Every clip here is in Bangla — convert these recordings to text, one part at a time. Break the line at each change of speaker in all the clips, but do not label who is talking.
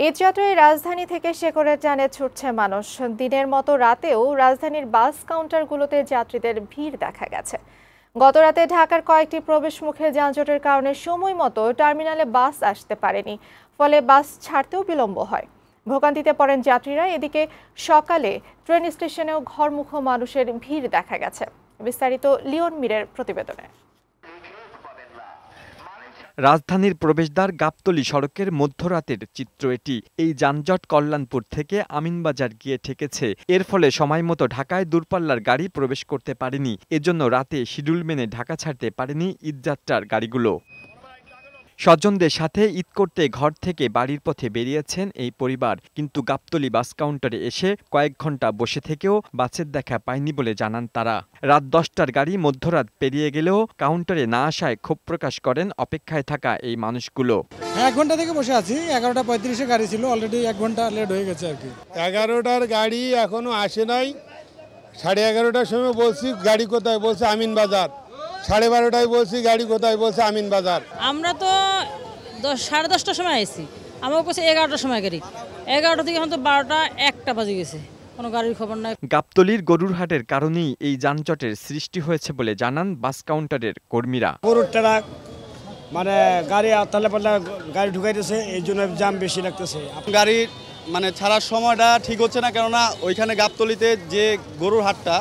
ঈদযাত্রায় রাজধানী থেকে শেকড়ের টানে ছুটছে মানুষ। দিনের মতো রাতেও রাজধানীর বাস কাউন্টারগুলোতে যাত্রীদের ভিড় দেখা গেছে। গতরাতে ঢাকার কয়েকটি প্রবেশমুখে যানজটের কারণে সময় মতো টার্মিনালে বাস আসতে পারেনি, ফলে বাস ছাড়তেও বিলম্ব হয়। ভোগান্তিতে পড়েন যাত্রীরা। এদিকে সকালে ট্রেন স্টেশনেও ঘরমুখো মানুষের ভিড় দেখা গেছে। বিস্তারিত লিওন মিরের প্রতিবেদনে।
রাজধানীর প্রবেশদ্বার গাবতলী সড়কের মধ্যরাতের চিত্র এটি। এই যানজট কল্যাণপুর থেকে আমিনবাজার গিয়ে ঠেকেছে। এর ফলে সময়মতো ঢাকায় দূরপাল্লার গাড়ি প্রবেশ করতে পারেনি। এজন্য রাতে শিডিউল মেনে ঢাকা ছাড়তে পারেনি ঈদযাত্রার গাড়িগুলো। স্বজনদের সাথে ঈদ করতে ঘর থেকে বাড়ির পথে বেরিয়েছেন এই পরিবার, কিন্তু গাবতলী বাস কাউন্টারে এসে কয়েক ঘন্টা বসে থেকেও বাসের দেখা পায়নি বলে জানান তারা। রাত 10টার গাড়ি মধ্যরাত পেরিয়ে গেলেও কাউন্টারে না আসায় ক্ষোভ প্রকাশ করেন অপেক্ষায় থাকা এই মানুষগুলো।
1 ঘন্টা থেকে বসে আছি। 11:35 গাড়ি ছিল, অলরেডি 1 ঘন্টা লেট হয়ে গেছে আর কি।
11টার গাড়ি এখনো আসে নাই। 11:30টার সময় বলছি গাড়ি কোথায়, বলছে আমিনবাজার। 12:30টায় বলছি গাড়ি কোথায়, বলছে আমিনবাজার।
আমরা তো 10:30টার সময় আসছি, আমার কাছে 11টার সময় গাড়ি। 11টা থেকে এখন তো 12টা 1টা বাজে গেছে, কোনো গাড়ির খবর নাই।
গাবতলীর গরুর হাটের কারণেই এই যানজটের সৃষ্টি হয়েছে বলে জানান বাস কাউন্টারের কর্মীরা।
গরুর ট্রাক মানে গাড়ি তালে পাল্লা গাড়ি ঢুকাইতেছে, এই জন্য জ্যাম বেশি লাগতেছে।
গাড়ি মানে ছাড়ার সময়টা ঠিক হচ্ছে না, কেননা ওইখানে গাবতলীতে যে গরুর হাটটা,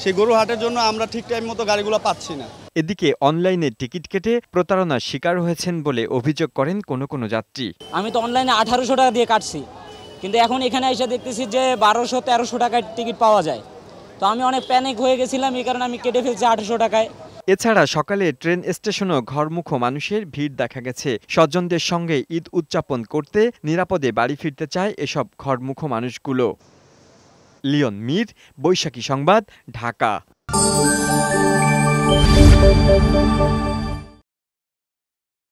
সেই গরুর হাটের জন্য আমরা ঠিক টাইম মতো গাড়িগুলো পাচ্ছি না।
এদিকে অনলাইনে টিকিট কেটে প্রতারণার শিকার হয়েছেন বলে অভিযোগ করেন কোনো যাত্রী।
আমি তো অনলাইনে 1800 টাকা দিয়ে কাটছি, কিন্তু এখন এখানে এসে দেখতেছি যে 1200-1300 টাকায় টিকিট পাওয়া যায়। তো আমি অনেক প্যানিক হয়ে গেছিলাম, এই কারণে আমি কেটে ফেলছি 800 টাকায়।
এছাড়া সকালে ট্রেন স্টেশনেও ঘরমুখো মানুষের ভিড় দেখা গেছে। স্বজনদের সঙ্গে ঈদ উদযাপন করতে নিরাপদে বাড়ি ফিরতে চায় এসব ঘরমুখো মানুষগুলো। লিওন মির, বৈশাখী সংবাদ, ঢাকা।